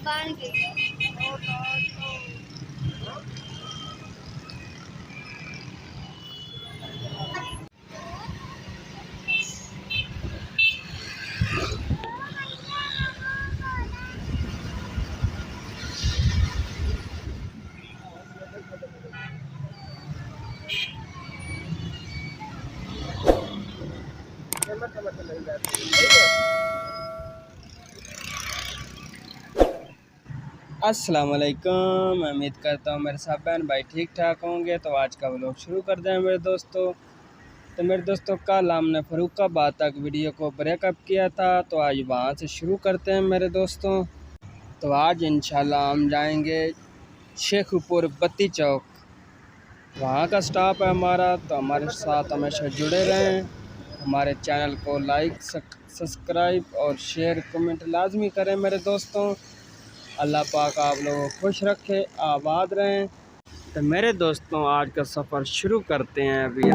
बन गई अस्सलाम वालेकुम। मैं उम्मीद करता हूँ मेरे सब बहन भाई ठीक ठाक होंगे। तो आज का व्लॉग शुरू कर दें मेरे दोस्तों। तो मेरे दोस्तों कल हमने फारूकाबाद तक वीडियो को ब्रेकअप किया था, तो आज वहाँ से शुरू करते हैं मेरे दोस्तों। तो आज इंशाल्लाह हम जाएंगे शेखुपुर बत्ती चौक, वहाँ का स्टॉप है हमारा। तो हमारे साथ हमेशा जुड़े रहें, हमारे चैनल को लाइक सब्सक्राइब और शेयर कमेंट लाजमी करें मेरे दोस्तों। अल्लाह पाक आप लोगों को खुश रखे, आबाद रहें। तो मेरे दोस्तों आज का सफ़र शुरू करते हैं अभी।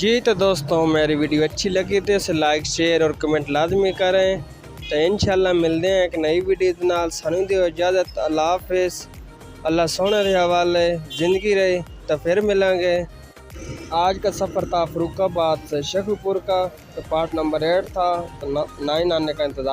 जी तो दोस्तों मेरी वीडियो अच्छी लगी तो इसे लाइक शेयर और कमेंट लाजमी करें। तो इंशाल्लाह मिलते हैं एक नई वीडियो के नाल। सानू दियो इजाज़त। अल्लाह हाफिज़। अल्लाह सोने के हवाले ज़िंदगी रहे तो फिर मिलेंगे। आज का सफ़र था फरुखाबाद से शेखुपुर का, तो पार्ट नंबर 8 था। तो 9 आने का इंतज़ार।